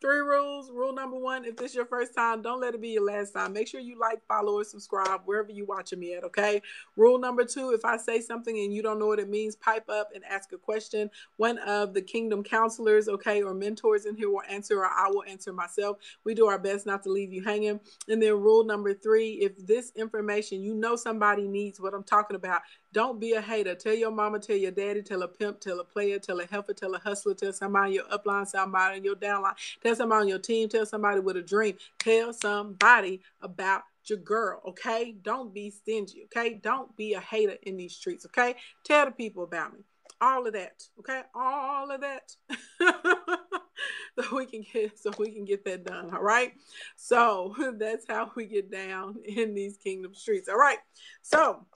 3 rules. Rule number 1, if this is your first time, don't let it be your last time. Make sure you like, follow, or subscribe wherever you're watching me at, okay? Rule number 2, if I say something and you don't know what it means, pipe up and ask a question. One of the Kingdom counselors, okay, or mentors in here will answer, or I will answer myself. We do our best not to leave you hanging. And then rule number 3, if this information, you know somebody needs what I'm talking about, don't be a hater. Tell your mama, tell your daddy, tell a pimp, tell a player, tell a helper, tell a hustler, tell somebody in your upline, somebody in your downline, tell somebody on your team, tell somebody with a dream. Tell somebody about your girl, okay? Don't be stingy, okay? Don't be a hater in these streets, okay? Tell the people about me. All of that, okay? All of that. so we can get that done, all right? So that's how we get down in these kingdom streets, all right? So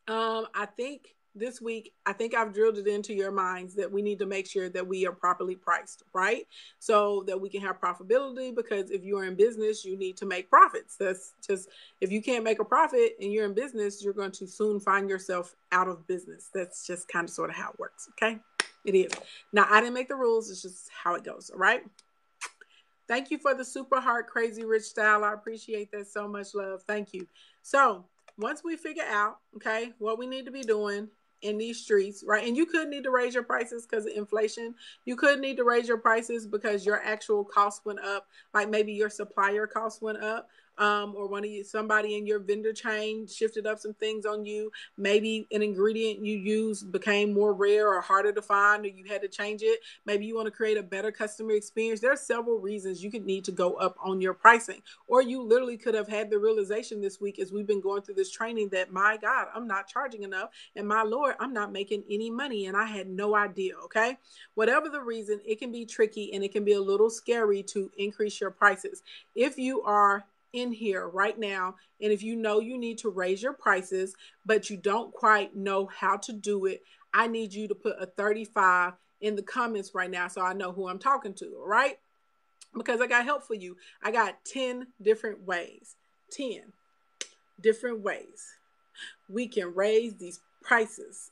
I think this week, I've drilled it into your minds that we need to make sure that we are properly priced, right? So that we can have profitability, because if you're in business, you need to make profits. That's just, if you can't make a profit and you're in business, you're going to soon find yourself out of business. That's just kind of sort of how it works, okay? It is. Now, I didn't make the rules. It's just how it goes, all right? Thank you for the super heart crazy rich style. I appreciate that so much, love. Thank you. So once we figure out, okay, what we need to be doing in these streets, right? And you could need to raise your prices because of inflation. You could need to raise your prices because your actual costs went up. Like maybe your supplier costs went up. Or somebody in your vendor chain shifted up some things on you. Maybe an ingredient you used became more rare or harder to find, or you had to change it. Maybe you want to create a better customer experience. There are several reasons you could need to go up on your pricing. Or you literally could have had the realization this week as we've been going through this training that, my God, I'm not charging enough, and my Lord, I'm not making any money, and I had no idea, okay? Whatever the reason, it can be tricky and it can be a little scary to increase your prices. If you are in here right now, and if you know you need to raise your prices, but you don't quite know how to do it, I need you to put a 35 in the comments right now so I know who I'm talking to, all right? Because I got help for you. I got 10 different ways. 10 different ways we can raise these prices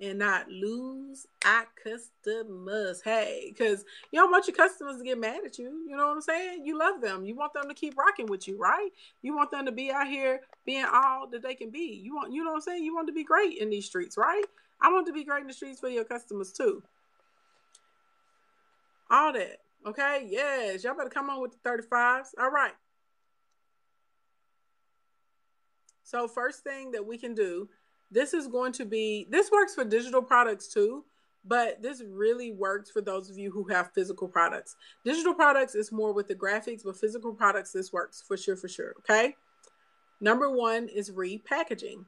and not lose our customers. Hey, because you don't want your customers to get mad at you. You know what I'm saying? You love them. You want them to keep rocking with you, right? You want them to be out here being all that they can be. You know what I'm saying? You want to be great in these streets, right? I want to be great in the streets for your customers too. All that. Okay? Yes. Y'all better come on with the 35s. All right. So first thing that we can do, this works for digital products too, but this really works for those of you who have physical products. Digital products is more with the graphics, but physical products, this works for sure, okay? Number 1 is repackaging.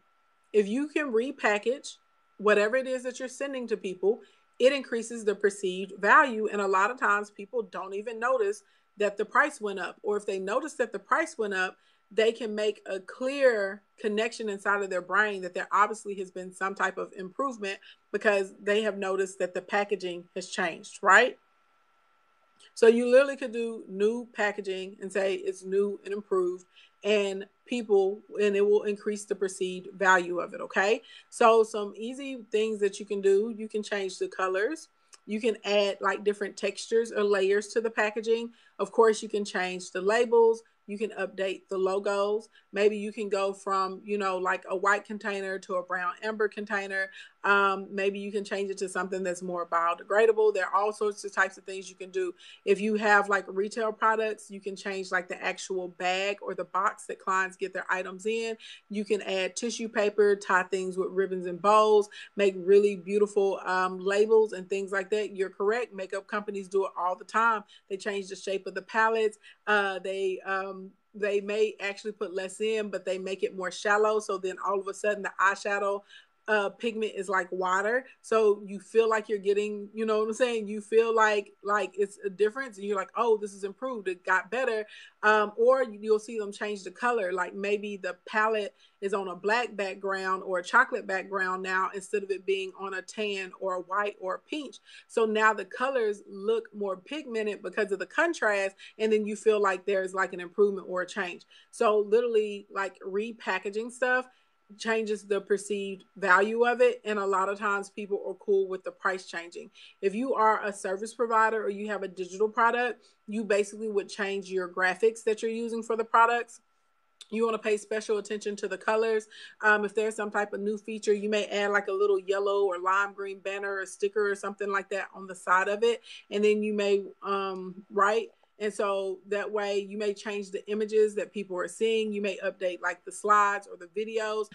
If you can repackage whatever it is that you're sending to people, it increases the perceived value, and a lot of times people don't even notice that the price went up, or if they notice that the price went up, they can make a clear connection inside of their brain that there obviously has been some type of improvement because they have noticed that the packaging has changed, right? So you literally could do new packaging and say it's new and improved, and it will increase the perceived value of it, okay? So some easy things that you can do, you can change the colors. You can add like different textures or layers to the packaging. Of course, you can change the labels. You can update the logos. Maybe you can go from, like a white container to a brown amber container. Maybe you can change it to something that's more biodegradable. There are all sorts of types of things you can do. If you have like retail products, you can change like the actual bag or the box that clients get their items in. You can add tissue paper, tie things with ribbons and bows, make really beautiful labels and things like that. You're correct. Makeup companies do it all the time. They change the shape of the palettes. They may actually put less in, but they make it more shallow. So then all of a sudden the eyeshadow pigment is like water. So you feel like you're getting, you know what I'm saying? You feel like it's a difference and you're like, oh, this is improved. It got better. Or you'll see them change the color. Like maybe the palette is on a black background or a chocolate background now, instead of it being on a tan or a white or a peach. So now the colors look more pigmented because of the contrast. And then you feel like there's like an improvement or a change. So literally like repackaging stuff, changes the perceived value of it. And a lot of times people are cool with the price changing. If you are a service provider or you have a digital product, you basically would change your graphics that you're using for the products. You want to pay special attention to the colors. If there's some type of new feature, you may add like a little yellow or lime green banner or sticker or something like that on the side of it. And then you may write. And so that way you may change the images that people are seeing. You may update like the slides or the videos,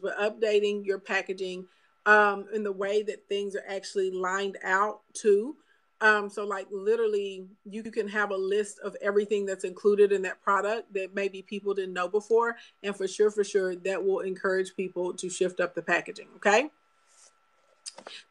but updating your packaging in the way that things are actually lined out too. So like literally you can have a list of everything that's included in that product that maybe people didn't know before. And for sure, that will encourage people to shift up the packaging. Okay.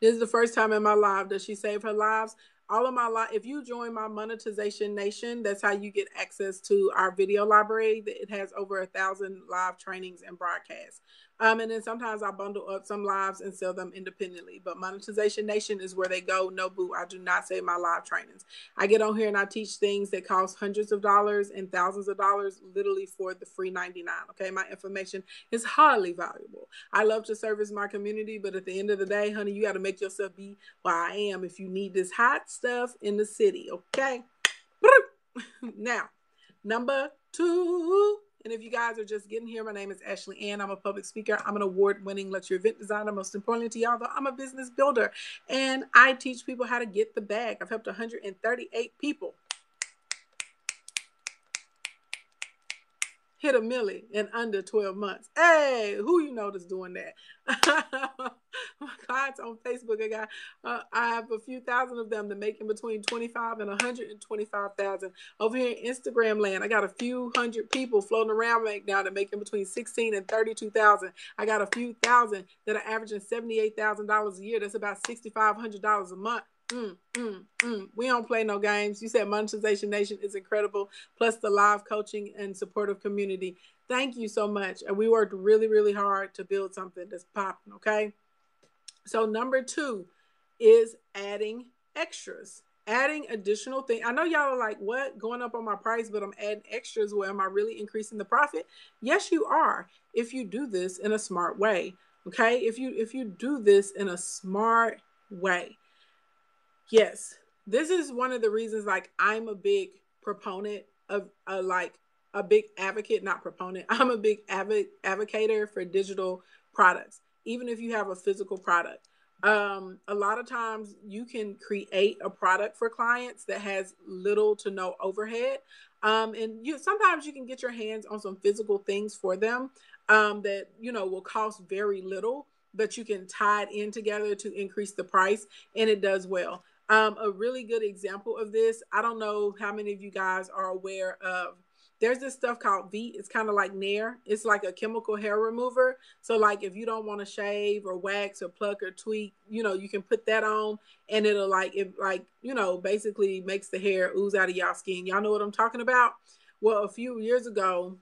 This is the first time in my live. Does she save her lives? All of my life, if you join my Monetization Nation, that's how you get access to our video library. It has over 1,000 live trainings and broadcasts. And then sometimes I bundle up some lives and sell them independently. But Monetization Nation is where they go. No, boo, I do not save my live trainings. I get on here and I teach things that cost hundreds of dollars and thousands of dollars literally for the free 99. Okay, my information is highly valuable. I love to service my community, but at the end of the day, honey, you got to make yourself be where I am if you need this hot stuff in the city. Okay. Now, number 2. And if you guys are just getting here, my name is Ashley Ann. I'm a public speaker. I'm an award-winning luxury event designer. Most importantly to y'all, though, I'm a business builder. And I teach people how to get the bag. I've helped 138 people hit $1 million in under 12 months. Hey, who you know that's doing that? My clients on Facebook, I have a few thousand of them that make in between 25 and 125,000. Over here in Instagram land, I got a few hundred people floating around right now that make in between 16 and 32,000. I got a few thousand that are averaging $78,000 a year. That's about $6,500 a month. We don't play no games. You said Monetization Nation is incredible. Plus the live coaching and supportive community. Thank you so much. And we worked really, really hard to build something that's popping. Okay. So number 2 is adding extras, adding additional things. I know y'all are like, what? Going up on my price, but I'm adding extras. Well, am I really increasing the profit? Yes, you are. If you do this in a smart way. Okay. If you do this in a smart way. Yes, this is one of the reasons, like, I'm a big proponent of, like, a big advocate, not proponent. I'm a big advocator for digital products, even if you have a physical product. A lot of times you can create a product for clients that has little to no overhead. And sometimes you can get your hands on some physical things for them that, will cost very little, but you can tie it in together to increase the price, and it does well. A really good example of this, I don't know how many of you guys are aware of, there's this stuff called Veet. It's kind of like Nair. It's like a chemical hair remover. So like if you don't want to shave or wax or pluck or tweak, you can put that on and it'll basically makes the hair ooze out of y'all skin. Y'all know what I'm talking about? Well, a few years ago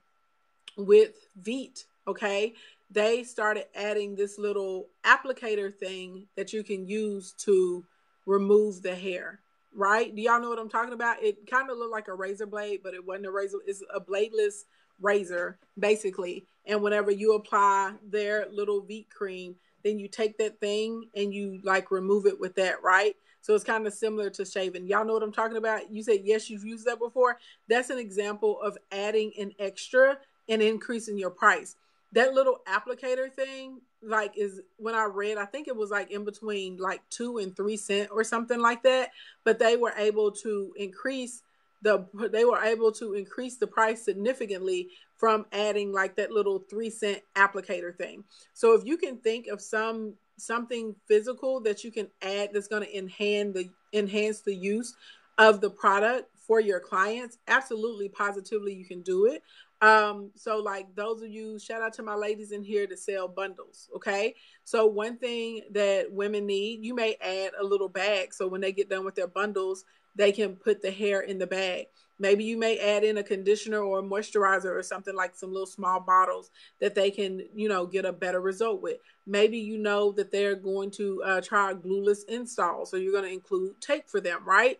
with Veet, okay, they started adding this little applicator thing that you can use to remove the hair, right? Do y'all know what I'm talking about? It kind of looked like a razor blade, but it wasn't a razor. It's a bladeless razor, basically. And whenever you apply their little Veet cream, then you take that thing and you like remove it with that, right? So it's kind of similar to shaving. Y'all know what I'm talking about? You said, yes, you've used that before. That's an example of adding an extra and increasing your price. That little applicator thing, like, is when I read, I think it was like in between like 2 and 3 cents or something like that. But they were able to increase the price significantly from adding like that little 3 cent applicator thing. So if you can think of something physical that you can add that's going to enhance the use of the product for your clients, absolutely, positively, you can do it. So like those of you, shout out to my ladies in here to sell bundles. Okay. So one thing that women need, you may add a little bag. So when they get done with their bundles, they can put the hair in the bag. Maybe you may add in a conditioner or a moisturizer or something, like some little small bottles that they can, get a better result with. Maybe that they're going to try a glueless install. So you're going to include tape for them, right?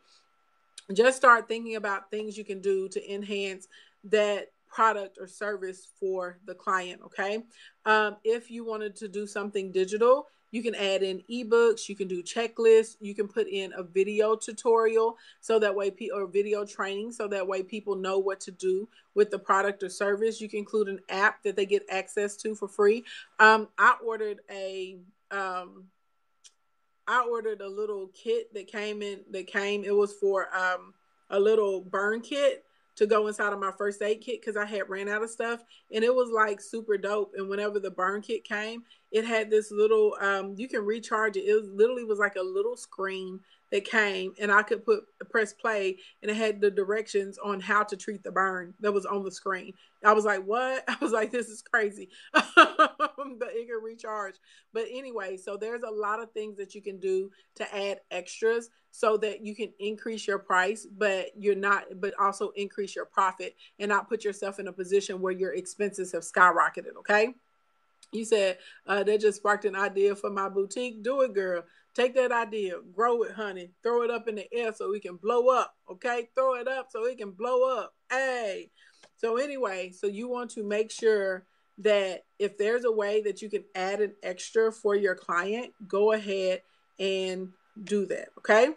Just start thinking about things you can do to enhance that product or service for the client. Okay. If you wanted to do something digital, you can add in ebooks, you can do checklists, you can put in a video tutorial so that way or video training so that way people know what to do with the product or service. You can include an app that they get access to for free. I ordered a little kit that came. It was for a little burn kit to go inside of my first aid kit because I had ran out of stuff, and it was like super dope. And whenever the burn kit came, it had this little you can recharge it. It literally was like a little screen that came, and I could press play, and it had the directions on how to treat the burn that was on the screen. I was like, what? I was like, this is crazy. But it can recharge. But anyway, so there's a lot of things that you can do to add extras so that you can increase your price, but also increase your profit and not put yourself in a position where your expenses have skyrocketed. Okay. You said that just sparked an idea for my boutique. Do it, girl. Take that idea, grow it, honey. Throw it up in the air so it can blow up. Okay, throw it up so it can blow up. Hey. So anyway, so you want to make sure that if there's a way that you can add an extra for your client, go ahead and do that. Okay.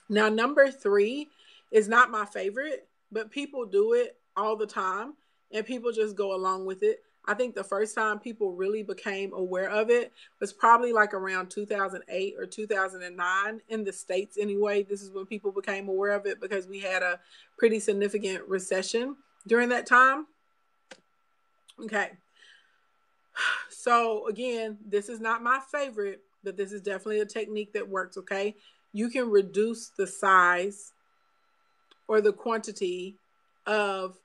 Now, number 3 is not my favorite, but people do it all the time and people just go along with it. I think the first time people really became aware of it was probably like around 2008 or 2009 in the States anyway. This is when people became aware of it because we had a pretty significant recession during that time. Okay. So again, this is not my favorite, but this is definitely a technique that works. Okay. You can reduce the size or the quantity of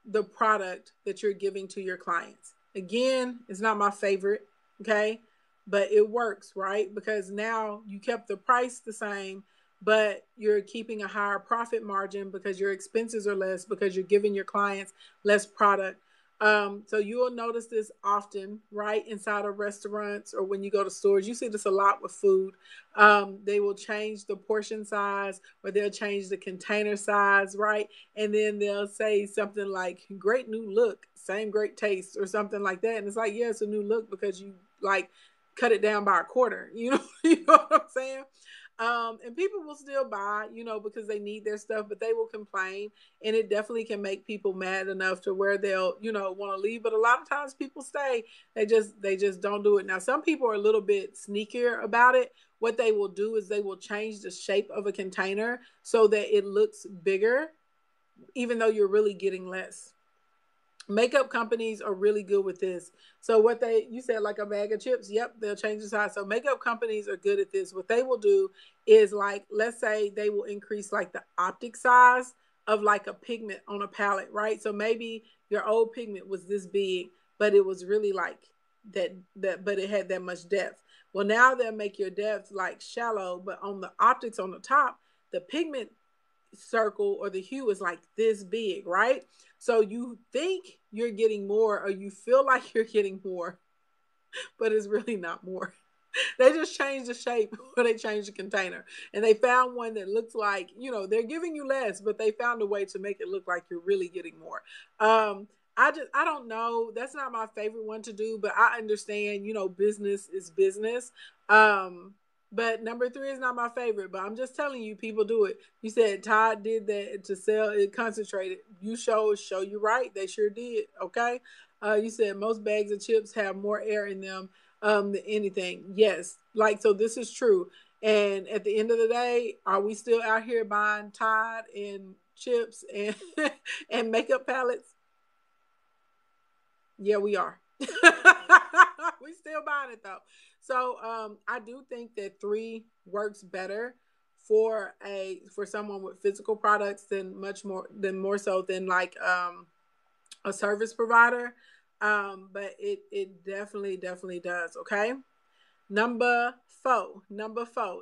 the product that you're giving to your clients. Again, it's not my favorite, okay? But it works, right? Because now you kept the price the same, but you're keeping a higher profit margin because your expenses are less because you're giving your clients less product. So you will notice this often, right? Inside of restaurants or when you go to stores, you see this a lot with food. They will change the portion size or they'll change the container size, right? And then they'll say something like, great new look, same great taste or something like that. And it's like, yeah, it's a new look because you like cut it down by a quarter, you know what I'm saying? And people will still buy, because they need their stuff, but they will complain, and it definitely can make people mad enough to where they'll, want to leave. But a lot of times people stay. They just don't do it. Now, some people are a little bit sneakier about it. What they will do is they will change the shape of a container so that it looks bigger, even though you're really getting less. Makeup companies are really good with this. So you said like a bag of chips. Yep, they'll change the size. So makeup companies are good at this. What they will do is like, let's say they will increase like the optic size of like a pigment on a palette, right? So maybe your old pigment was this big, but it was really like that, but it had that much depth. Well, now they'll make your depth like shallow, but on the optics on the top, the pigment circle or the hue is like this big, right? So you think you're getting more or you feel like you're getting more, but it's really not more. They just changed the shape or they changed the container, and they found one that looks like, they're giving you less, but they found a way to make it look like you're really getting more. I don't know. That's not my favorite one to do, but I understand, business is business. But number 3 is not my favorite, but I'm just telling you, people do it. You said Todd did that to sell it concentrated. You show you right. They sure did. Okay. You said most bags of chips have more air in them than anything. Yes. So this is true. And at the end of the day, are we still out here buying Tide and chips and and makeup palettes? Yeah, we are. We still buying it though. So I do think that 3 works better for someone with physical products than more so than like a service provider. But it definitely does. Okay. Number four.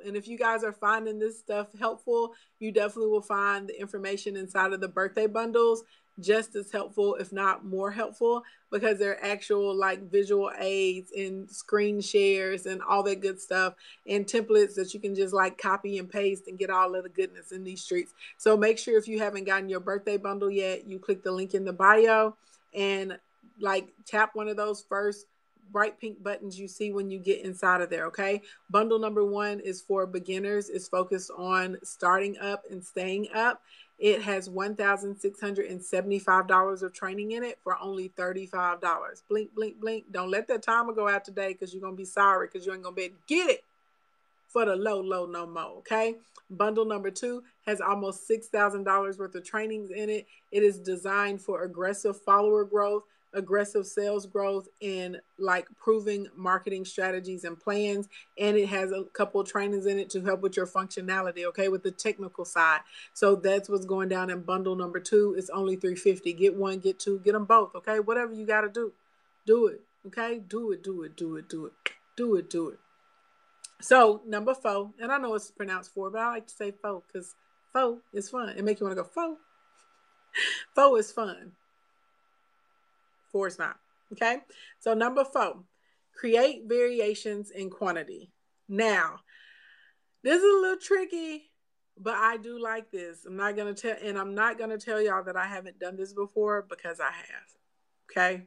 And if you guys are finding this stuff helpful, you definitely will find the information inside of the birthday bundles just as helpful, if not more helpful, because they're actual like visual aids and screen shares and all that good stuff and templates that you can just like copy and paste and get all of the goodness in these streets. So make sure if you haven't gotten your birthday bundle yet, you click the link in the bio and like tap one of those first bright pink buttons you see when you get inside of there. Okay, bundle number 1 is for beginners. It's focused on starting up and staying up. It has $1,675 of training in it for only $35. Blink, blink, blink. Don't let that timer go out today, because you're gonna be sorry, because you ain't gonna be able to get it for the low no more. Okay, bundle number 2 has almost $6,000 worth of trainings in it. It is designed for aggressive follower growth, aggressive sales growth, and like proving marketing strategies and plans. And it has a couple of trainings in it to help with your functionality, okay, with the technical side. So that's what's going down in bundle number 2. It's only $350. Get one, get two, get them both. Okay, whatever you got to do, do it. Okay, do it. So number 4, and I know it's pronounced 4, but I like to say 4 because 4 is fun. It makes you want to go 4. 4 is fun. 4 is not. Okay. So number 4, create variations in quantity. Now, this is a little tricky, but I do like this. I'm not going to tell y'all that I haven't done this before, because I have. Okay.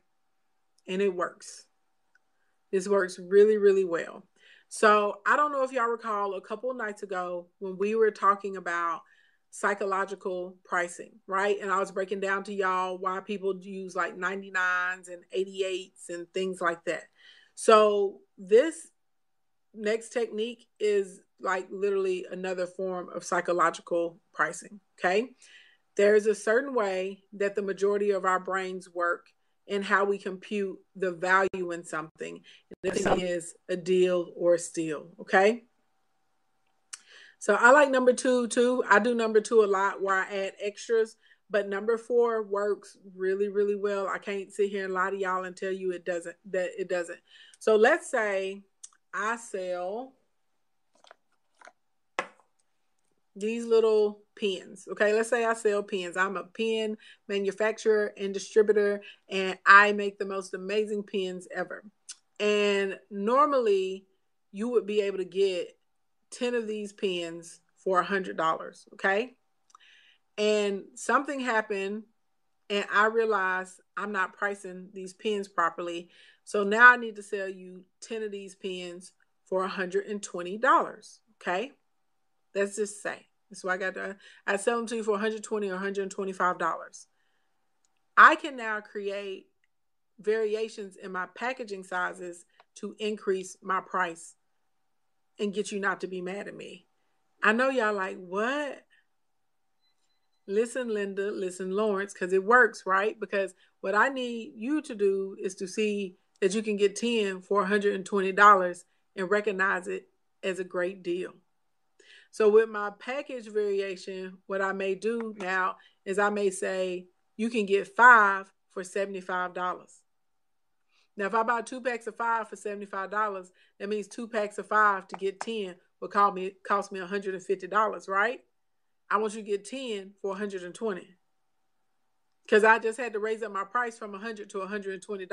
And it works. This works really, really well. So I don't know if y'all recall a couple of nights ago when we were talking about psychological pricing, right? And I was breaking down to y'all why people use like 99s and 88s and things like that. So this next technique is like literally another form of psychological pricing, okay? There's a certain way that the majority of our brains work and how we compute the value in something. And this is a deal or a steal, okay? So I like number 2 too. I do number 2 a lot where I add extras, but number 4 works really, really well. I can't sit here and lie to y'all and tell you it doesn't. So let's say I sell these little pens. Okay, let's say I sell pens. I'm a pen manufacturer and distributor, and I make the most amazing pens ever. And normally you would be able to get 10 of these pens for $100. Okay. And something happened and I realized I'm not pricing these pens properly. So now I need to sell you 10 of these pens for $120. Okay. Let's just say. So I sell them to you for $120 or $125. I can now create variations in my packaging sizes to increase my price and get you not to be mad at me. I know y'all like, what? Listen, Linda, listen, Lawrence, because it works, right? Because what I need you to do is to see that you can get 10 for $120 and recognize it as a great deal. So with my package variation, what I may do now is I may say you can get 5 for $75. Now, if I buy 2 packs of 5 for $75, that means 2 packs of 5 to get 10 will cost me $150, right? I want you to get 10 for $120 because I just had to raise up my price from $100 to $120.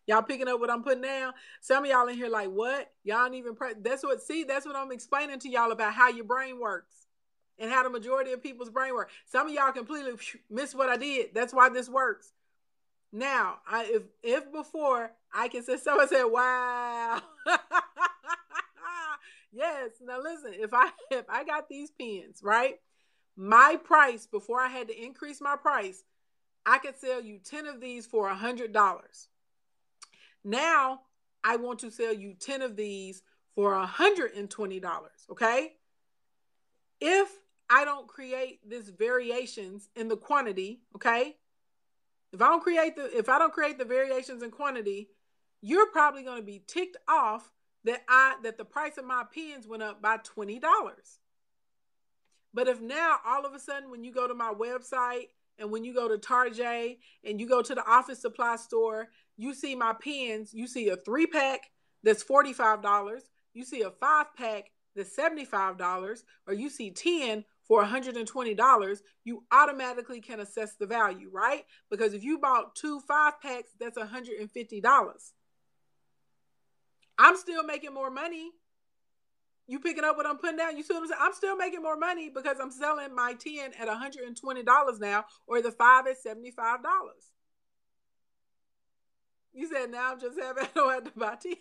Y'all picking up what I'm putting down? Some of y'all in here like, what? Y'all ain't even that's what I'm explaining to y'all about how your brain works and how the majority of people's brain work. Some of y'all completely missed what I did. That's why this works. Now, if before I can say, someone said, wow. Yes. Now listen, if I got these pens, right? My price before I had to increase my price, I could sell you 10 of these for $100. Now I want to sell you 10 of these for $120. Okay. If I don't create this variations in the quantity, okay. If I don't create the variations in quantity, you're probably going to be ticked off that the price of my pens went up by $20. But if now all of a sudden when you go to my website and when you go to Target and you go to the office supply store, you see my pens, you see a 3-pack that's $45, you see a 5-pack that's $75, or you see 10 for $120, you automatically can assess the value, right? Because if you bought 2 5-packs, that's $150. I'm still making more money. You picking up what I'm putting down? You see what I'm saying? I'm still making more money because I'm selling my 10 at $120 now, or the 5 at $75. You said now I'm just happy I don't have to buy 10.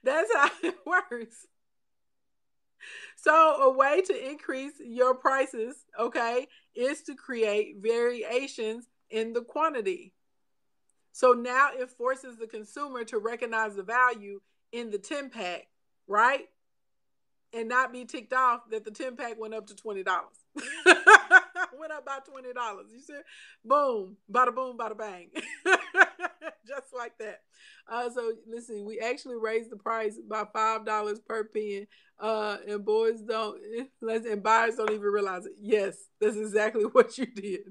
That's how it works. So a way to increase your prices, okay, is to create variations in the quantity. So now it forces the consumer to recognize the value in the 10-pack, right? And not be ticked off that the 10-pack went up to $20. Went up by $20. You see? Boom. Bada boom, bada bang. Just like that. So listen, we actually raised the price by $5 per pen. And boys don't, and buyers don't even realize it. Yes, that's exactly what you did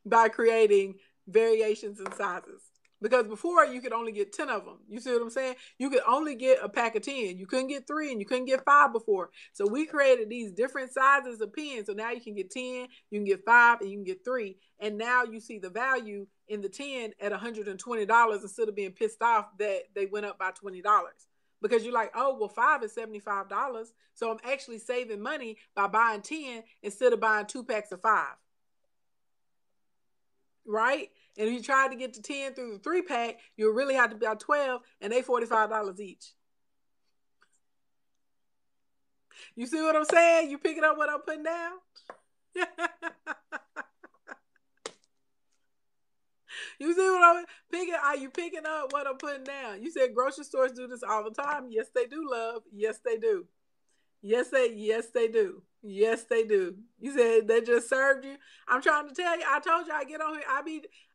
by creating variations in sizes. Because before you could only get 10 of them. You see what I'm saying? You could only get a pack of 10. You couldn't get 3 and you couldn't get 5 before. So we created these different sizes of pens. So now you can get 10, you can get 5, and you can get 3. And now you see the value in the 10 at $120 instead of being pissed off that they went up by $20. Because you're like, oh, well, 5 is $75. So I'm actually saving money by buying 10 instead of buying 2 packs of 5. Right? And if you try to get to 10 through the 3-pack, you'll really have to buy 12, and they $45 each. You see what I'm saying? You picking up what I'm putting down? You see what I'm picking? Are you picking up what I'm putting down? You said grocery stores do this all the time. Yes, they do, love. Yes, they do. Yes, they do. Yes, they do. You said they just served you. I'm trying to tell you. I told you I get on here.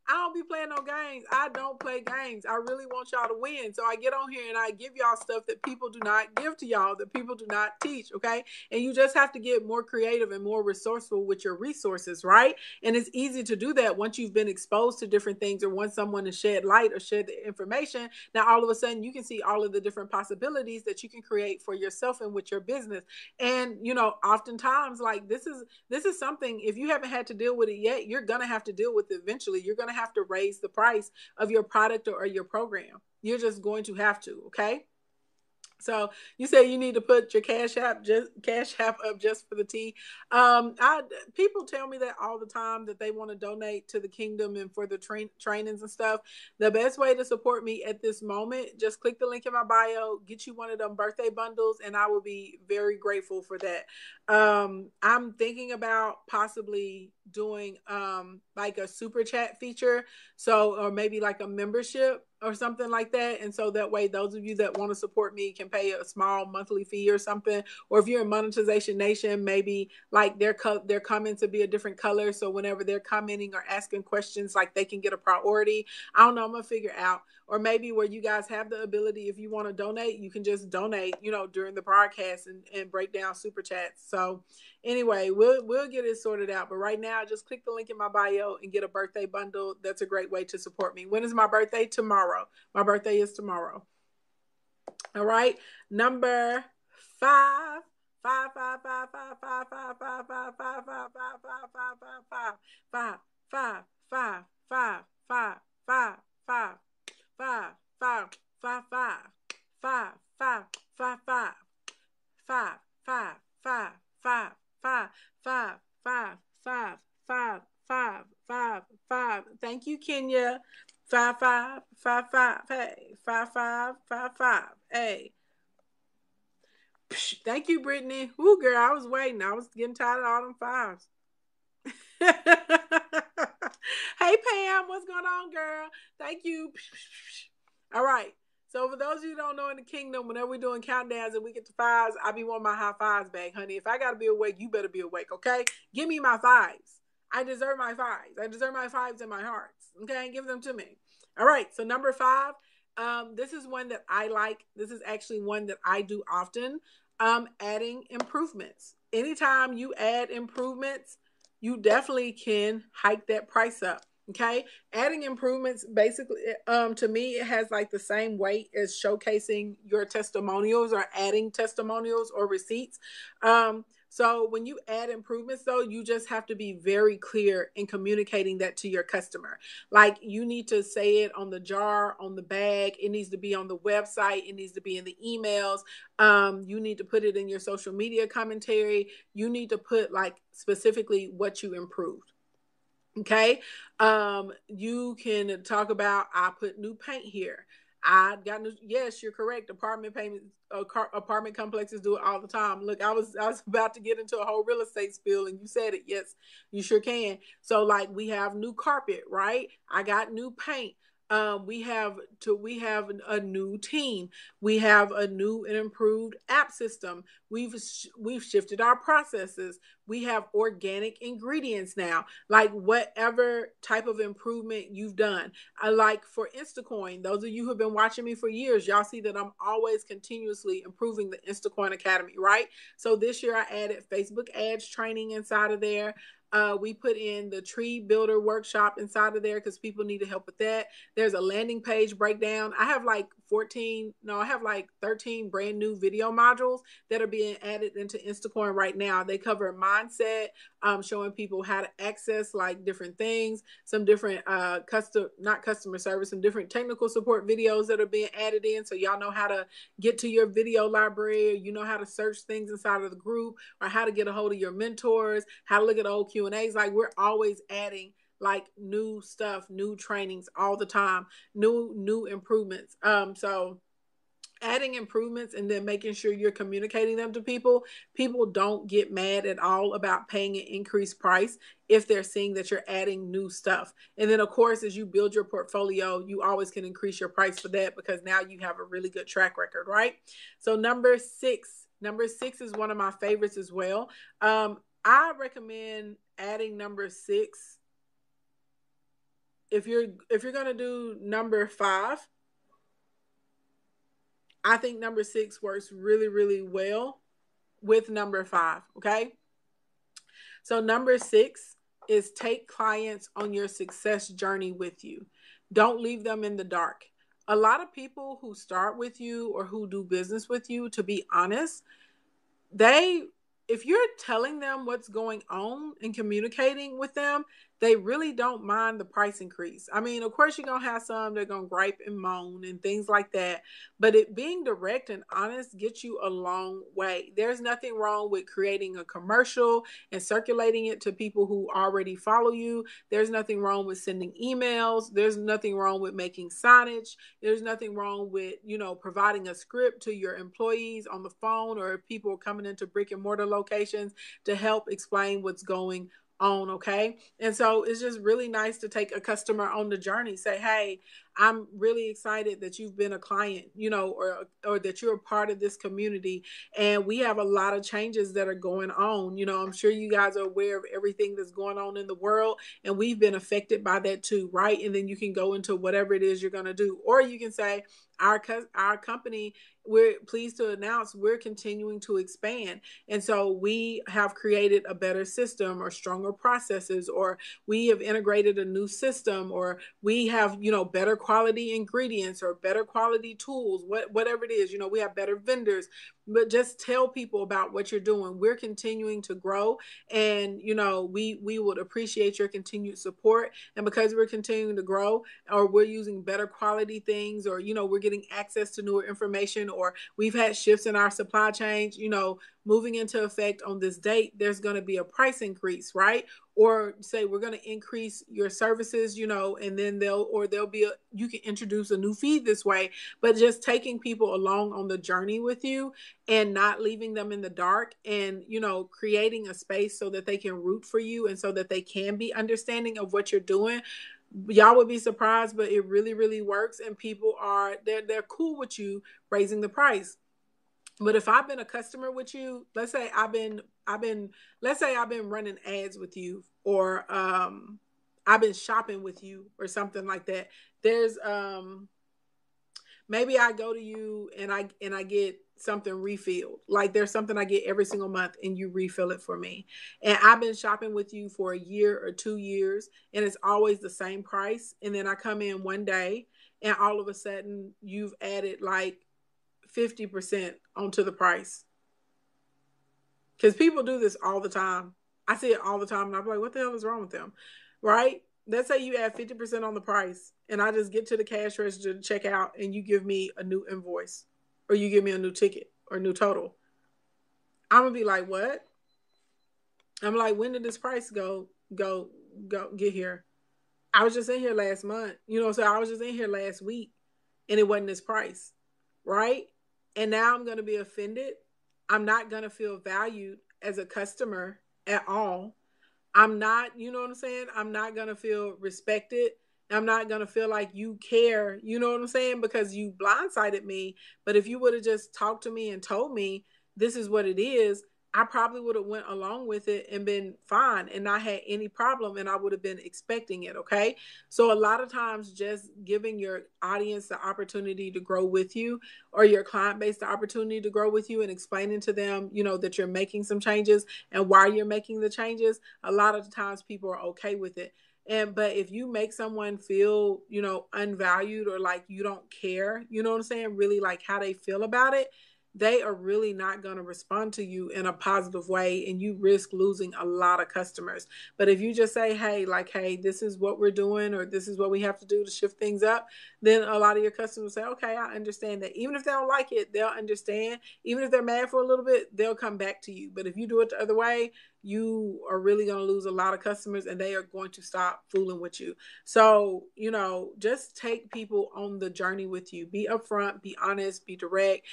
I don't be playing no games. I don't play games. I really want y'all to win. So I get on here and I give y'all stuff that people do not give to y'all, that people do not teach, okay? And you just have to get more creative and more resourceful with your resources, right? And it's easy to do that once you've been exposed to different things, or once someone has shed light or shared the information. Now, all of a sudden, you can see all of the different possibilities that you can create for yourself and with your business. And, you know, oftentimes, like, this is something, if you haven't had to deal with it yet, you're going to have to deal with it eventually. You're going to have to raise the price of your product or your program. You're just going to have to, okay? So you say you need to put your Cash App up just for the tea. People tell me that all the time, that they want to donate to the kingdom and for the trainings and stuff. The best way to support me at this moment, just click the link in my bio, get you one of them birthday bundles, and I will be very grateful for that. I'm thinking about possibly doing like a super chat feature, so, or maybe like a membership or something like that. And so that way, those of you that want to support me can pay a small monthly fee or something. Or if you're in Monetization Nation, maybe like their comments will be a different color. So whenever they're commenting or asking questions, like they can get a priority. I don't know, I'm gonna figure out. Or maybe where you guys have the ability, if you want to donate, you can just donate, you know, during the broadcast and break down super chats. So anyway, we'll get it sorted out. But right now, just click the link in my bio and get a birthday bundle. That's a great way to support me. When is my birthday? Tomorrow. My birthday is tomorrow. All right. Number 5. 5, 5, 5, 5, 5, 5, 5, 5, 5, 5, 5, 5, 5, 5, 5, 5, 5, 5, 5, 5, 5, 5, 5, 5, 5, 5, 5, 5, 5, 5, 5, 5, 5, 5, 5, 5, 5, 5, 5. Thank you, Kenya. 5, 5, 5, 5. Hey, 5, 5, 5, 5. Hey. Thank you, Brittany. Ooh, girl, I was waiting. I was getting tired of all them 5s. Hey, Pam, what's going on, girl? Thank you. All right. So for those of you who don't know, in the kingdom, whenever we're doing countdowns and we get to 5s, I be wanting my high 5s back, honey. If I got to be awake, you better be awake, okay? Give me my 5s. I deserve my 5s. I deserve my 5s in my hearts, okay? Give them to me. All right. So number 5, this is one that I like. This is actually one that I do often. Adding improvements. Anytime you add improvements, you definitely can hike that price up. Okay, adding improvements basically, to me, it has like the same weight as showcasing your testimonials or adding testimonials or receipts. So when you add improvements, though, you just have to be very clear in communicating that to your customer. Like, you need to say it on the jar, on the bag. It needs to be on the website. It needs to be in the emails. You need to put it in your social media commentary. You need to put like specifically what you improved. Okay. You can talk about, I put new paint here. I got new, yes, you're correct. Apartment payments, apartment complexes do it all the time. Look, I was about to get into a whole real estate spiel and you said it. Yes, you sure can. So like, we have new carpet, right? I got new paint. We have a new team. We have a new and improved app system. We've shifted our processes. We have organic ingredients now. Like, whatever type of improvement you've done. I like, for Instacoin, those of you who have been watching me for years, y'all see that I'm always continuously improving the Instacoin Academy, right? So this year I added Facebook ads training inside of there. We put in the tree builder workshop inside of there because people needed help with that. There's a landing page breakdown. I have like 13 brand new video modules that are being added into Instacoin right now. They cover mindset, showing people how to access like different things, some different not customer service, some different technical support videos that are being added in, so y'all know how to get to your video library, or you know how to search things inside of the group, or how to get a hold of your mentors, how to look at old Q&As. Like, we're always adding like new stuff, new trainings all the time, new improvements. So adding improvements and then making sure you're communicating them to people. People don't get mad at all about paying an increased price if they're seeing that you're adding new stuff. And then, of course, as you build your portfolio, you always can increase your price for that because now you have a really good track record, right? So number six is one of my favorites as well. I recommend adding number six. If you're going to do number 5, I think number 6 works really, really well with number 5. Okay. So number 6 is take clients on your success journey with you. Don't leave them in the dark. A lot of people who start with you or who do business with you, to be honest, if you're telling them what's going on and communicating with them, they really don't mind the price increase. I mean, of course, you're going to have some that are going to gripe and moan and things like that. But it being direct and honest gets you a long way. There's nothing wrong with creating a commercial and circulating it to people who already follow you. There's nothing wrong with sending emails. There's nothing wrong with making signage. There's nothing wrong with, providing a script to your employees on the phone, or if people are coming into brick and mortar locations, to help explain what's going on. Okay. And so it's just really nice to take a customer on the journey. Say, hey, I'm really excited that you've been a client, or that you're a part of this community. And we have a lot of changes that are going on. I'm sure you guys are aware of everything that's going on in the world, and we've been affected by that too, right? And then you can go into whatever it is you're going to do. Or you can say, our company, we're pleased to announce we're continuing to expand. And so we have created a better system or stronger processes, or we have integrated a new system, or we have, better quality ingredients or better quality tools, whatever it is, we have better vendors. But just tell people about what you're doing. We're continuing to grow, and, we would appreciate your continued support. And because we're continuing to grow, or we're using better quality things, or, we're getting access to newer information, or we've had shifts in our supply chains, moving into effect on this date, there's going to be a price increase, right? Or say we're going to increase your services, and then you can introduce a new fee this way. But just taking people along on the journey with you and not leaving them in the dark, and, creating a space so that they can root for you and so that they can be understanding of what you're doing. Y'all would be surprised, but it really, really works. And people they're cool with you raising the price. But if I've been a customer with you, let's say I've been running ads with you, or I've been shopping with you or something like that. Maybe I go to you and I get something refilled. Like there's something I get every single month and you refill it for me. And I've been shopping with you for a year or 2 years and it's always the same price. And then I come in one day and all of a sudden you've added like 50% onto the price. Because people do this all the time. I see it all the time and I'm like, what the hell is wrong with them? Right? Let's say you add 50% on the price and I just get to the cash register to check out and you give me a new invoice or you give me a new ticket or new total. I'm going to be like, what? I'm like, when did this price go get here? I was just in here last month. So I was just in here last week and it wasn't this price. Right? And now I'm going to be offended. I'm not going to feel valued as a customer at all. I'm not, you know what I'm saying? I'm not going to feel respected. I'm not going to feel like you care, you know what I'm saying? Because you blindsided me. But if you would have just talked to me and told me this is what it is, I probably would have went along with it and been fine and not had any problem and I would have been expecting it, okay? So a lot of times just giving your audience the opportunity to grow with you or your client base the opportunity to grow with you and explaining to them, that you're making some changes and why you're making the changes, a lot of the times people are okay with it. But if you make someone feel, unvalued or like you don't care, you know what I'm saying, really like how they feel about it, they are really not going to respond to you in a positive way and you risk losing a lot of customers. But if you just say, hey, this is what we're doing or this is what we have to do to shift things up, then a lot of your customers say, okay, I understand that. Even if they don't like it, they'll understand. Even if they're mad for a little bit, they'll come back to you. But if you do it the other way, you are really going to lose a lot of customers and they are going to stop fooling with you. So, just take people on the journey with you. Be upfront, be honest, be direct,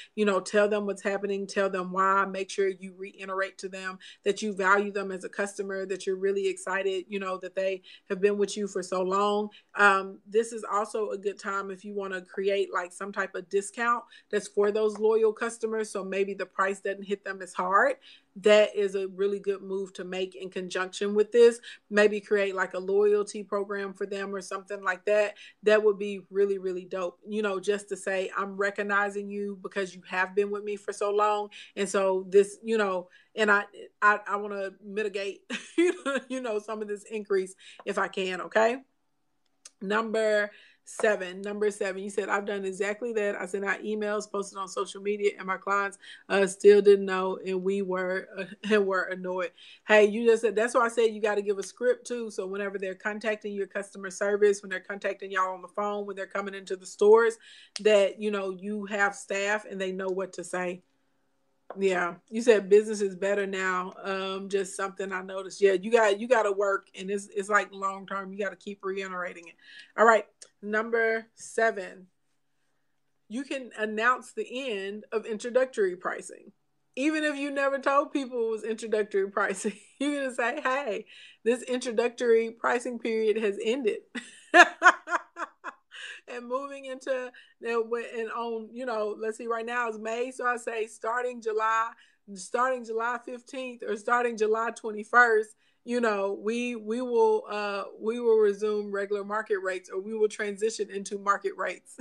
tell them what's happening, tell them why, make sure you reiterate to them that you value them as a customer, that you're really excited, that they have been with you for so long. This is also a good time if you want to create like some type of discount that's for those loyal customers. So maybe the price doesn't hit them as hard. That is a really good move to make in conjunction with this. Maybe create like a loyalty program for them or something like that. That would be really, really dope. Just to say, I'm recognizing you because you have been with me for so long. And so this, and I want to mitigate, some of this increase if I can. Okay. Number seven, you said, I've done exactly that. I sent out emails, posted on social media, and my clients still didn't know, and we were annoyed. Hey, you just said, that's why I said you got to give a script too. So whenever they're contacting your customer service, when they're contacting y'all on the phone, when they're coming into the stores, that, you have staff and they know what to say. Yeah, you said business is better now. Just something I noticed. Yeah, you got to work, and it's like long term. You got to keep reiterating it. All right, number 7. You can announce the end of introductory pricing, even if you never told people it was introductory pricing. You're gonna say, "Hey, this introductory pricing period has ended." And moving into and on, let's see, right now it's May, so I say starting July 15th or starting July 21st, we will resume regular market rates or we will transition into market rates.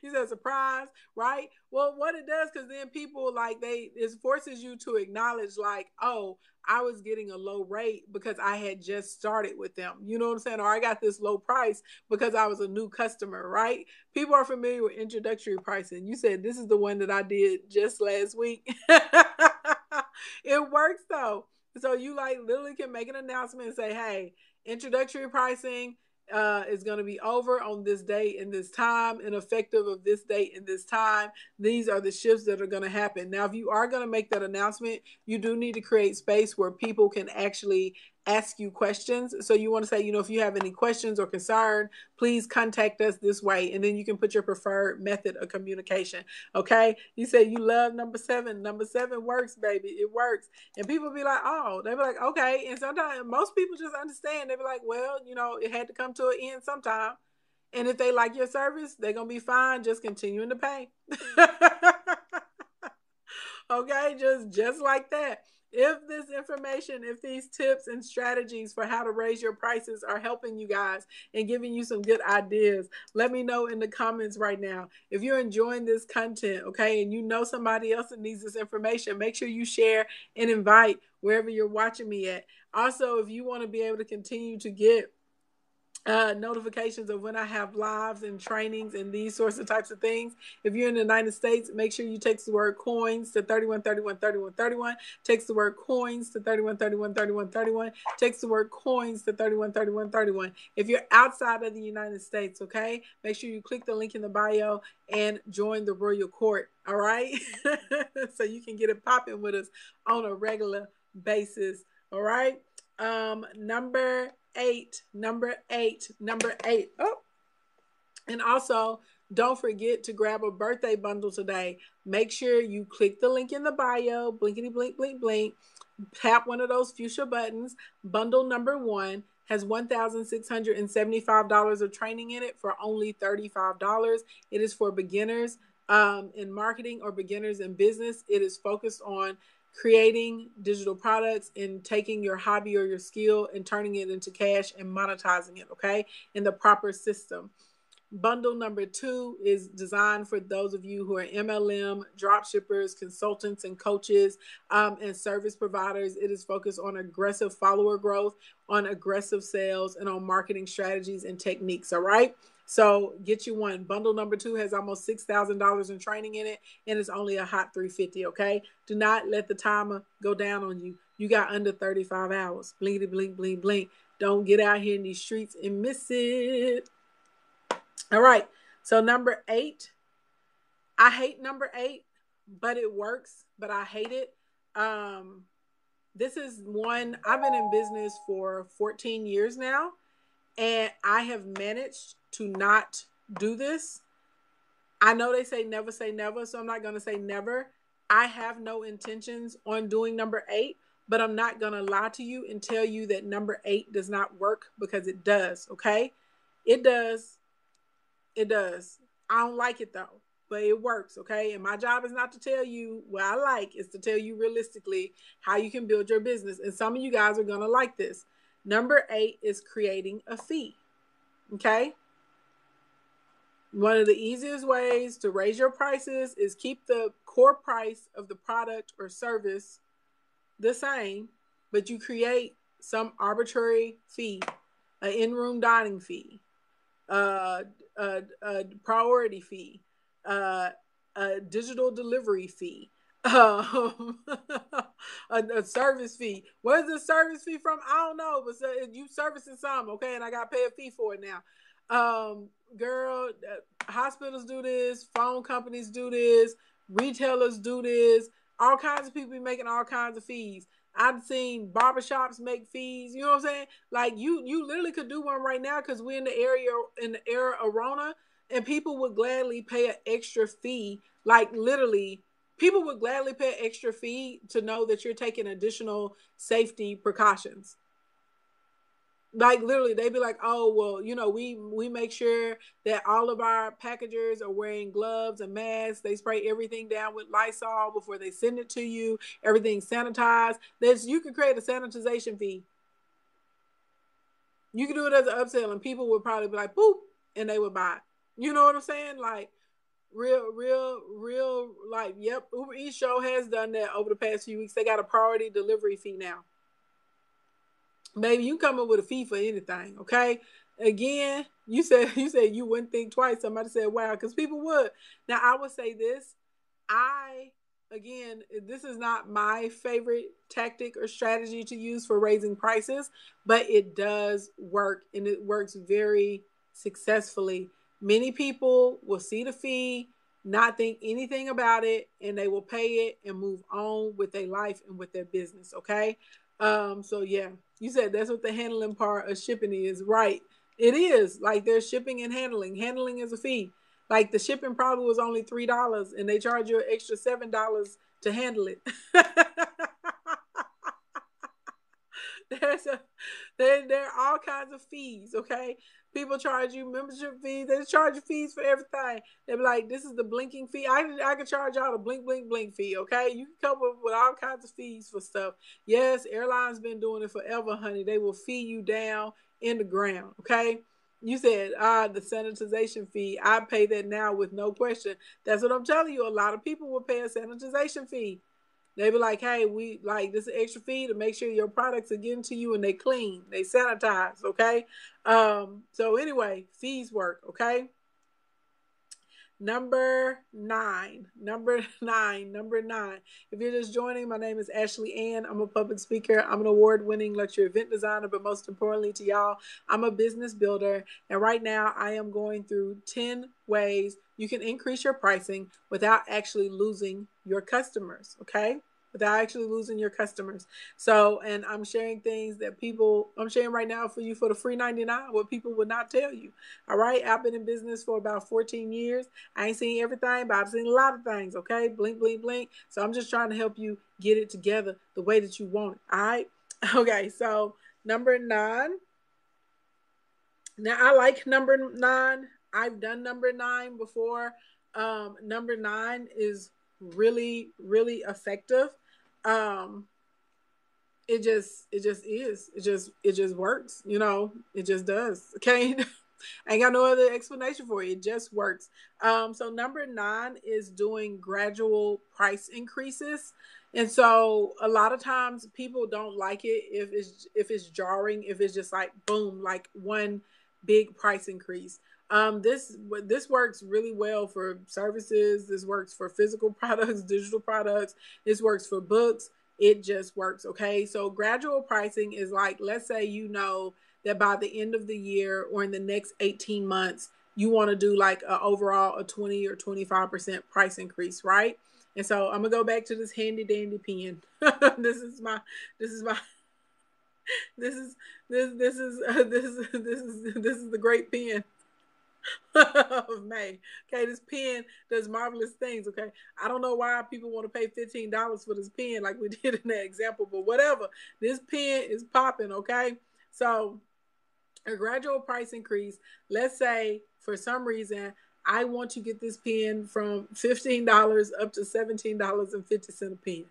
You said surprise, right? Well, what it does, because then people it forces you to acknowledge like, oh, I was getting a low rate because I had just started with them. You know what I'm saying? Or I got this low price because I was a new customer, right? People are familiar with introductory pricing. You said this is the one that I did just last week. It works though. So you literally can make an announcement and say, hey, introductory pricing is going to be over on this date and this time and effective of this date and this time. These are the shifts that are going to happen. Now, if you are going to make that announcement, you do need to create space where people can actually ask you questions. So you want to say, if you have any questions or concern, please contact us this way. And then you can put your preferred method of communication. Okay. You said you love number 7. Number 7 works, baby. It works. And people be like, oh, they be like, okay. And sometimes most people just understand. They be like, well, it had to come to an end sometime. And if they like your service, they're going to be fine just continuing to pay. Okay. Just like that. If this information, if these tips and strategies for how to raise your prices are helping you guys and giving you some good ideas, let me know in the comments right now. If you're enjoying this content, okay, and you know somebody else that needs this information, make sure you share and invite wherever you're watching me at. Also, if you want to be able to continue to get notifications of when I have lives and trainings and these sorts of types of things. If you're in the United States, make sure you text the word coins to 31313131. Text the word coins to 31313131. Text the word coins to 313131. If you're outside of the United States, okay, make sure you click the link in the bio and join the Royal Court. All right, so you can get it popping with us on a regular basis. All right. Number eight. Oh, and also don't forget to grab a birthday bundle today. Make sure you click the link in the bio, blinkety blink, blink, blink. Tap one of those fuchsia buttons. Bundle number 1 has $1,675 of training in it for only $35. It is for beginners in marketing or beginners in business. It is focused on creating digital products and taking your hobby or your skill and turning it into cash and monetizing it, okay, in the proper system. Bundle number 2 is designed for those of you who are MLM, drop shippers, consultants, and coaches, and service providers. It is focused on aggressive follower growth, on aggressive sales, and on marketing strategies and techniques, all right? So get you one. Bundle number 2 has almost $6,000 in training in it, and it's only a hot $350, okay? Do not let the timer go down on you. You got under 35 hours. Blinkety, blink, blink, blink. Don't get out here in these streets and miss it. All right. So number 8. I hate number 8, but it works, but I hate it. This is one, I've been in business for 14 years now, and I have managed to not do this. I know they say never say never, so I'm not going to say never. I have no intentions on doing number 8, but I'm not going to lie to you and tell you that number 8 does not work, because it does, okay? It does. It does. I don't like it though, but it works, okay? And my job is not to tell you what I like, it's to tell you realistically how you can build your business. And some of you guys are going to like this. Number 8 is creating a fee, okay? One of the easiest ways to raise your prices is keep the core price of the product or service the same, but you create some arbitrary fee, an in-room dining fee, a priority fee, a digital delivery fee, a service fee. Where's the service fee from? I don't know, but you servicing some, okay? And I got to pay a fee for it now. Girl, hospitals do this, phone companies do this, retailers do this. All kinds of people be making all kinds of fees. I've seen barbershops make fees. You know what I'm saying? Like you literally could do one right now, because we're in the era of Rona, and people would gladly pay an extra fee. Like literally, people would gladly pay an extra fee to know that you're taking additional safety precautions. Like literally, they'd be like, oh, well, you know, we make sure that all of our packagers are wearing gloves and masks. They spray everything down with Lysol before they send it to you. Everything's sanitized. You could create a sanitization fee. You could do it as an upsell, and people would probably be like, boop, and they would buy it. You know what I'm saying? Like real, like, yep, Uber Eats show has done that over the past few weeks. They got a priority delivery fee now. Baby, you come up with a fee for anything, okay? Again, you said you wouldn't think twice. Somebody said, wow, because people would. Now, I would say this. Again, this is not my favorite tactic or strategy to use for raising prices, but it does work, and it works very successfully. Many people will see the fee, not think anything about it, and they will pay it and move on with their life and with their business, okay? So yeah, you said that's what the handling part of shipping is, right? It is. Like, there's shipping and handling. Handling is a fee. Like, the shipping probably was only $3, and they charge you an extra $7 to handle it. There are all kinds of fees, okay? People charge you membership fees. They charge you fees for everything. They be like, this is the blinking fee. I can charge y'all the blink, blink, blink fee, okay? You can come up with all kinds of fees for stuff. Yes, airlines been doing it forever, honey. They will fee you down in the ground, okay? You said, the sanitization fee. I pay that now with no question. That's what I'm telling you. A lot of people will pay a sanitization fee. They be like, hey, we like this is an extra fee to make sure your products are getting to you and they clean, they sanitize, okay? So anyway, fees work, okay? Number nine. If you're just joining, my name is Ashley Ann. I'm a public speaker. I'm an award-winning luxury event designer, but most importantly to y'all, I'm a business builder. And right now I am going through 10 ways you can increase your pricing without actually losing your customers, okay? Without actually losing your customers. So, and I'm sharing things that I'm sharing right now for you for the free 99, what people would not tell you. All right. I've been in business for about 14 years. I ain't seen everything, but I've seen a lot of things. Okay. Blink, blink, blink. So I'm just trying to help you get it together the way that you want it. All right. Okay. So number 9. Now I like number 9. I've done number 9 before. Number 9 is really, really effective. It just works, it just does. Okay. I ain't got no other explanation for it. It just works. So number 9 is doing gradual price increases. And so a lot of times people don't like it if it's jarring, if it's just like boom, like one big price increase. This works really well for services. This works for physical products, digital products. This works for books. It just works. Okay. So gradual pricing is like, let's say, that by the end of the year or in the next 18 months, you want to do like overall a 20 or 25% price increase. Right. And so I'm gonna go back to this handy dandy pen. This is the great pen of May. Okay, this pen does marvelous things. Okay, I don't know why people want to pay $15 for this pen like we did in that example, but whatever. This pen is popping. Okay, so a gradual price increase. Let's say for some reason I want to get this pen from $15 up to $17.50 a pen.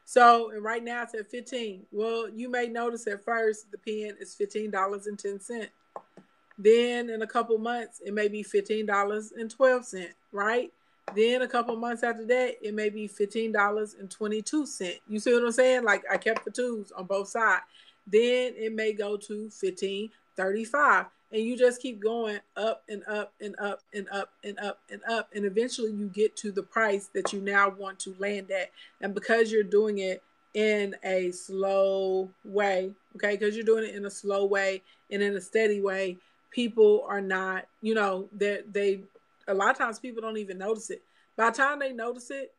So, and right now it's at 15. Well, you may notice at first the pen is $15.10. Then in a couple months, it may be $15.12, right? Then a couple months after that, it may be $15.22. You see what I'm saying? Like I kept the twos on both sides. Then it may go to $15.35. And you just keep going up and up and up and up and up and up. And eventually you get to the price that you now want to land at. And because you're doing it in a slow way, okay, because you're doing it in a slow way and in a steady way, people are not, they a lot of times people don't even notice it. By the time they notice it,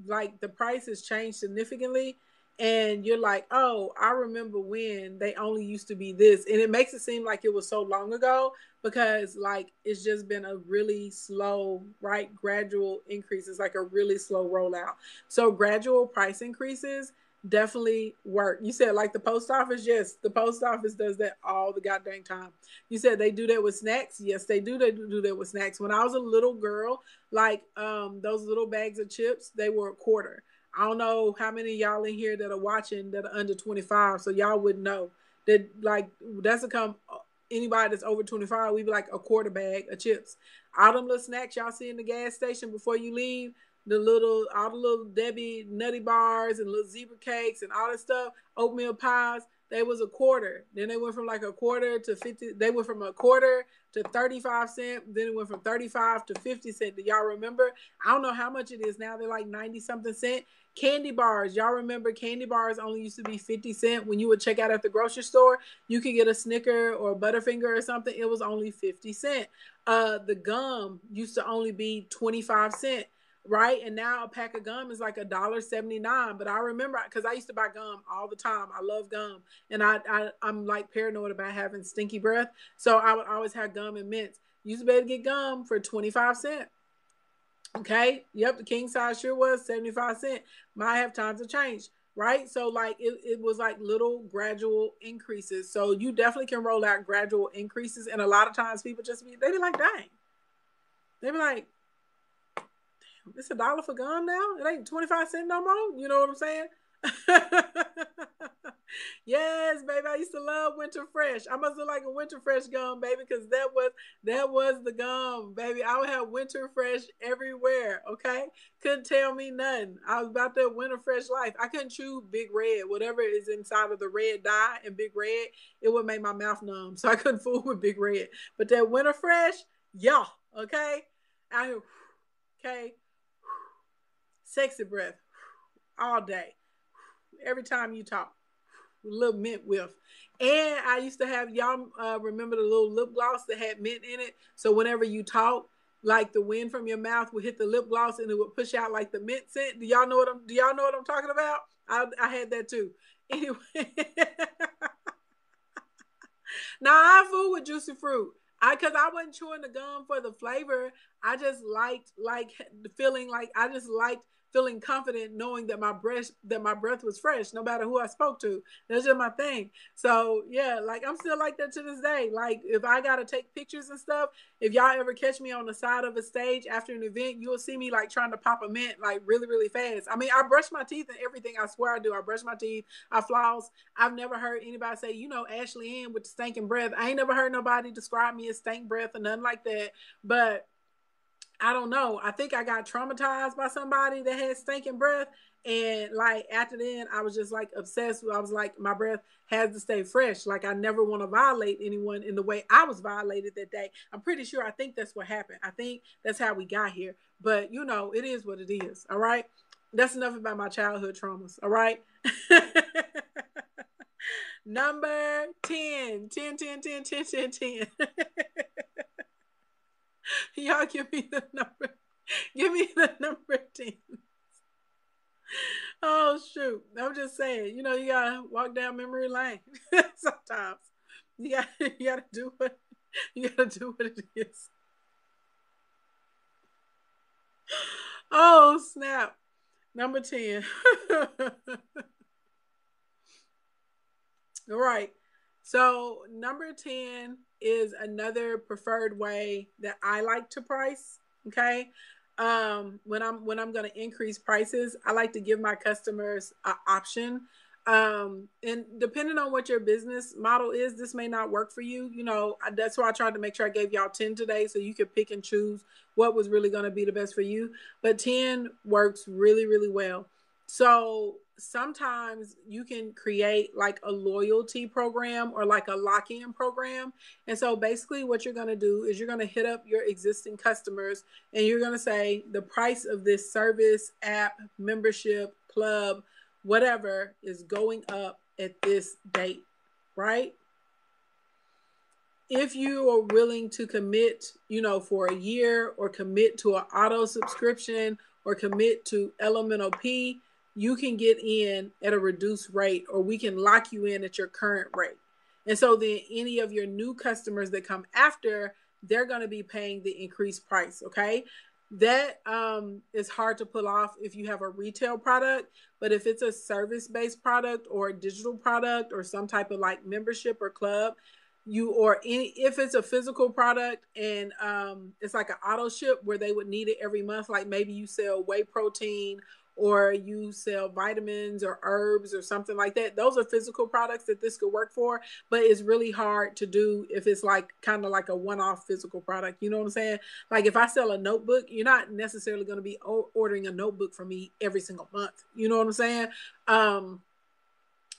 like the price has changed significantly. And you're like, oh, I remember when they only used to be this. And it makes it seem like it was so long ago because like it's just been a really slow, right? Gradual increase. It's like a really slow rollout. So gradual price increases definitely work. You said like the post office. Yes, the post office does that all the goddamn time. You said they do that with snacks. Yes, they do. They do that with snacks. When I was a little girl, like those little bags of chips, they were a quarter. I don't know how many of y'all in here that are watching that are under 25, so y'all wouldn't know that. Like that's anybody that's over 25, we be like a quarter bag of chips. All them little snacks y'all see in the gas station before you leave, all the little Debbie nutty bars and little zebra cakes and all that stuff, oatmeal pies. They was a quarter. Then they went from like a quarter to 50. They went from a quarter to 35 cents. Then it went from 35 to 50 cents. Do y'all remember? I don't know how much it is now. They're like 90 something cent. Candy bars. Y'all remember candy bars only used to be 50 cents. When you would check out at the grocery store, you could get a Snicker or a Butterfinger or something. It was only 50 cents. The gum used to only be 25 cents. Right. And now a pack of gum is like $1.79. But I remember because I used to buy gum all the time. I love gum. And I'm like paranoid about having stinky breath. So I would always have gum and mints. Used to be able to get gum for 25 cents. Okay. Yep. The king size sure was 75 cents. Might have times have changed. right? So like it was like little gradual increases. So you definitely can roll out gradual increases. And a lot of times people they be like, dang. They be like, it's $1 for gum now. It ain't 25 cents no more. You know what I'm saying? Yes, baby. I used to love Winter Fresh. I must look like a Winter Fresh gum, baby, because that was the gum, baby. I would have Winter Fresh everywhere. Okay, couldn't tell me nothing. I was about that Winter Fresh life. I couldn't chew Big Red, whatever is inside of the red dye and Big Red. It would make my mouth numb, so I couldn't fool with Big Red. But that Winter Fresh, yeah, okay. I hear, okay, sexy breath all day, every time you talk. A little mint whiff. And I used to have, y'all remember the little lip gloss that had mint in it? So whenever you talk, like the wind from your mouth would hit the lip gloss and it would push out like the mint scent. Do y'all know what I'm talking about? I had that too. Anyway. Now I fool with juicy fruit. Cause I wasn't chewing the gum for the flavor. I just liked feeling confident knowing that my breath was fresh no matter who I spoke to. That's just my thing. So yeah, like I'm still like that to this day. Like if I gotta take pictures and stuff, if y'all ever catch me on the side of a stage after an event, you'll see me like trying to pop a mint like really, really fast. I mean, I brush my teeth and everything. I swear I do. I brush my teeth, I floss. I've never heard anybody say, Ashley Ann with the stinking breath. I ain't never heard nobody describe me as stank breath or nothing like that. But I don't know. I think I got traumatized by somebody that had stinking breath. And like after then, I was just like obsessed with, I was like, my breath has to stay fresh. Like I never want to violate anyone in the way I was violated that day. I'm pretty sure I think that's what happened. I think that's how we got here. But it is what it is. All right. That's enough about my childhood traumas. All right. Number 10. 10, 10, 10, 10, 10, 10. Y'all give me the number. Give me the number 10. Oh shoot. I'm just saying, you gotta walk down memory lane. Sometimes. You gotta do what it is. Oh snap. Number 10. All right. So number 10 is another preferred way that I like to price. Okay. When I'm going to increase prices, I like to give my customers an option. And depending on what your business model is, this may not work for you. That's why I tried to make sure I gave y'all 10 today so you could pick and choose what was really going to be the best for you. But 10 works really, really well. So sometimes you can create like a loyalty program or like a lock-in program. And so basically what you're going to do is you're going to hit up your existing customers and you're going to say the price of this service, app, membership, club, whatever is going up at this date, right? If you are willing to commit, for a year or commit to an auto subscription or commit to Elemental P, you can get in at a reduced rate or we can lock you in at your current rate. And so then any of your new customers that come after, they're going to be paying the increased price. Okay. That is hard to pull off if you have a retail product, but if it's a service-based product or a digital product or some type of like membership or club, if it's a physical product and it's like an auto ship where they would need it every month, like maybe you sell whey protein or you sell vitamins or herbs or something like that. Those are physical products that this could work for, but it's really hard to do if it's like kind of like a one-off physical product. You know what I'm saying? Like if I sell a notebook, you're not necessarily going to be ordering a notebook from me every single month. You know what I'm saying?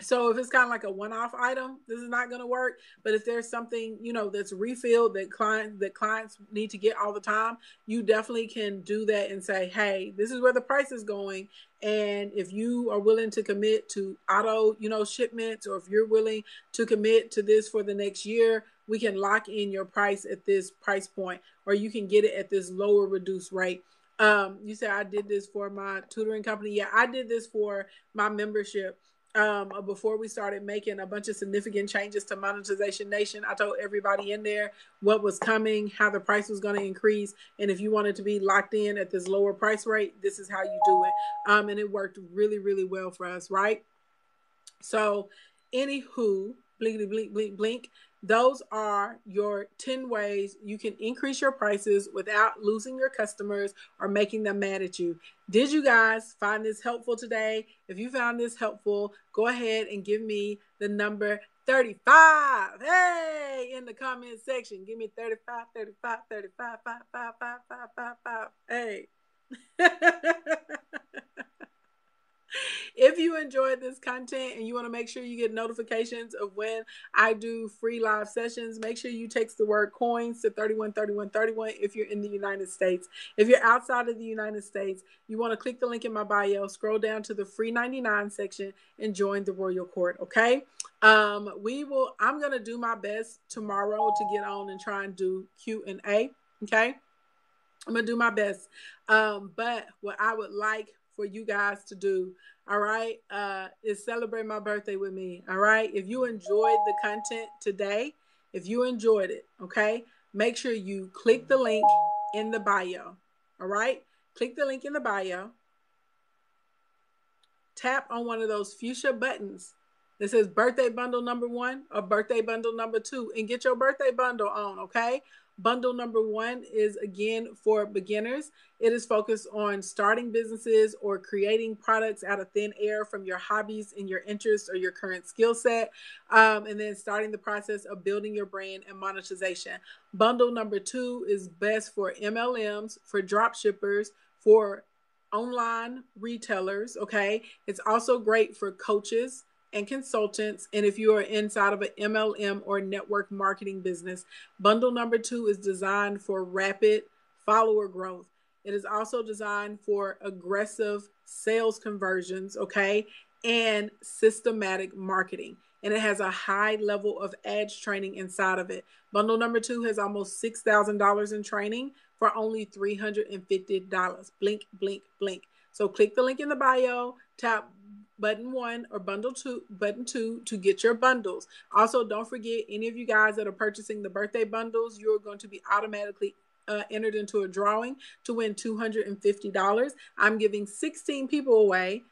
So if it's kind of like a one-off item, this is not going to work. But if there's something, that's refilled that clients need to get all the time, you definitely can do that and say, hey, this is where the price is going. And if you are willing to commit to auto, shipments, or if you're willing to commit to this for the next year, we can lock in your price at this price point, or you can get it at this lower reduced rate. You said I did this for my tutoring company. Yeah, I did this for my membership. before we started making a bunch of significant changes to Monetization Nation. I told everybody in there what was coming, how the price was going to increase, and if you wanted to be locked in at this lower price rate, this is how you do it. And it worked really, really well for us, right? So, anywho, blinkety blink, blink, blink. Those are your 10 ways you can increase your prices without losing your customers or making them mad at you. Did you guys find this helpful today? If you found this helpful, go ahead and give me the number 35. Hey, in the comment section, give me 35, 35, 35, 5, 5, 5, 5, 5, 5. Hey. If you enjoyed this content and you want to make sure you get notifications of when I do free live sessions, make sure you text the word coins to 313131 if you're in the United States. If you're outside of the United States, you want to click the link in my bio, scroll down to the free 99 section and join the Royal Court, okay? I'm going to do my best tomorrow to get on and try and do Q&A, okay? I'm going to do my best. But what I would like for you guys to do, all right, is celebrate my birthday with me, all right? If you enjoyed the content today, if you enjoyed it, okay, make sure you click the link in the bio, all right? Click the link in the bio. Tap on one of those fuchsia buttons that says birthday bundle number 1 or birthday bundle number 2 and get your birthday bundle on, okay? Bundle number 1 is, again, for beginners. It is focused on starting businesses or creating products out of thin air from your hobbies and your interests or your current skill set, and then starting the process of building your brand and monetization. Bundle number 2 is best for MLMs, for drop shippers, for online retailers, okay? It's also great for coaches and consultants, and if you are inside of an MLM or network marketing business. Bundle number 2 is designed for rapid follower growth. It is also designed for aggressive sales conversions, okay, and systematic marketing. And it has a high level of ads training inside of it. Bundle number 2 has almost $6,000 in training for only $350. Blink, blink, blink. So click the link in the bio, tap button 1 or button 2 to get your bundles. Also, don't forget, any of you guys that are purchasing the birthday bundles, you're going to be automatically entered into a drawing to win $250. I'm giving 16 people away.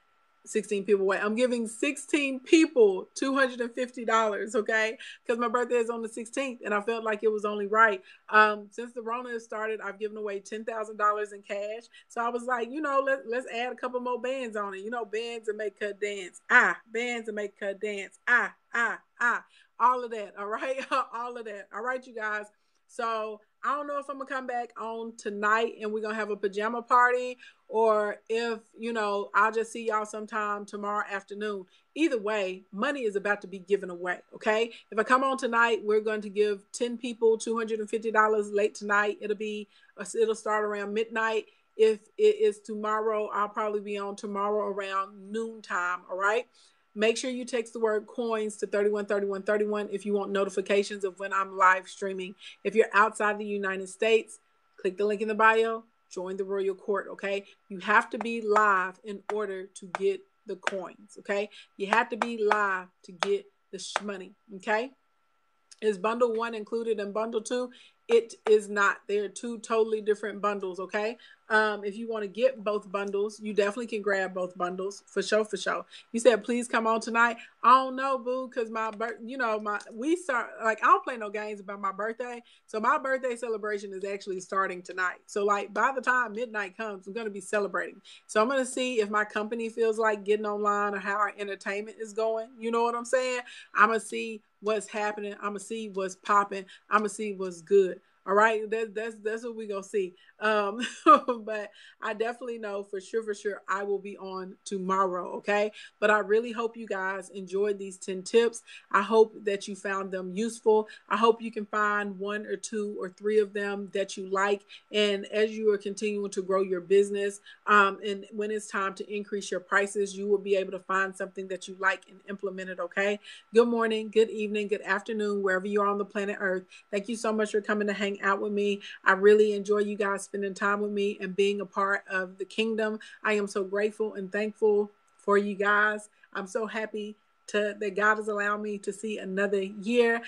I'm giving 16 people $250, okay? Because my birthday is on the 16th, and I felt like it was only right. Since the Rona has started, I've given away $10,000 in cash. So I was like, let's add a couple more bands on it. Bands that make cut dance. Bands that make cut dance. All of that, all right? All of that. All right, you guys. So I don't know if I'm going to come back on tonight and we're going to have a pajama party, or if, I'll just see y'all sometime tomorrow afternoon. Either way, money is about to be given away, okay? If I come on tonight, we're going to give 10 people $250 late tonight. It'll start around midnight. If it is tomorrow, I'll probably be on tomorrow around noontime, all right? Make sure you text the word coins to 313131 if you want notifications of when I'm live streaming. If you're outside the United States, click the link in the bio, join the Royal Court, okay? You have to be live in order to get the coins, okay? You have to be live to get the money, okay? Is bundle 1 included in bundle 2? It is not. They're 2 totally different bundles, okay? If you want to get both bundles, you definitely can grab both bundles for sure, for sure. You said, please come on tonight. I don't know, boo, because I don't play no games about my birthday. So my birthday celebration is actually starting tonight. So like by the time midnight comes, I'm going to be celebrating. So I'm going to see if my company feels like getting online or how our entertainment is going. You know what I'm saying? I'm going to see what's happening. I'm going to see what's popping. I'm going to see what's good. All right, that's what we gonna see. But I definitely know for sure I will be on tomorrow, okay? But I really hope you guys enjoyed these 10 tips. I hope that you found them useful. I hope you can find 1 or 2 or 3 of them that you like. And as you are continuing to grow your business, and when it's time to increase your prices, you will be able to find something that you like and implement it, okay? Good morning, good evening, good afternoon, wherever you are on the planet Earth. Thank you so much for coming to hang out with me. I really enjoy you guys spending time with me and being a part of the kingdom. I am so grateful and thankful for you guys. I'm so happy that God has allowed me to see another year.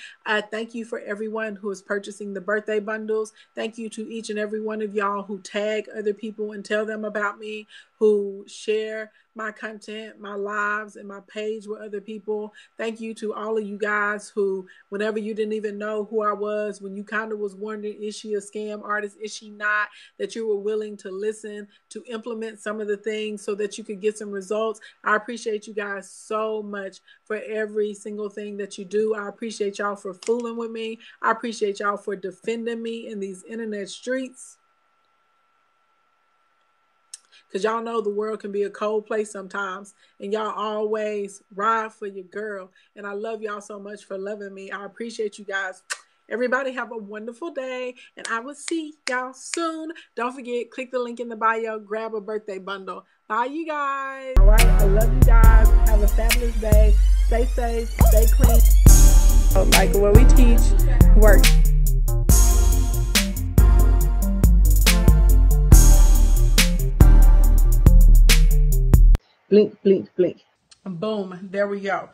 Thank you for everyone who is purchasing the birthday bundles. Thank you to each and every one of y'all who tag other people and tell them about me, who share my content, my lives, and my page with other people. Thank you to all of you guys who, whenever you didn't even know who I was, when you kind of was wondering, is she a scam artist? Is she not? That you were willing to listen, to implement some of the things so that you could get some results. I appreciate you guys so much for every single thing that you do. I appreciate y'all for fooling with me. I appreciate y'all for defending me in these internet streets. Because y'all know the world can be a cold place sometimes. And y'all always ride for your girl. And I love y'all so much for loving me. I appreciate you guys. Everybody have a wonderful day. And I will see y'all soon. Don't forget, click the link in the bio. Grab a birthday bundle. Bye, you guys. All right. I love you guys. Have a fabulous day. Stay safe. Stay clean. Like what we teach, work. Blink, blink, blink. Boom. There we go.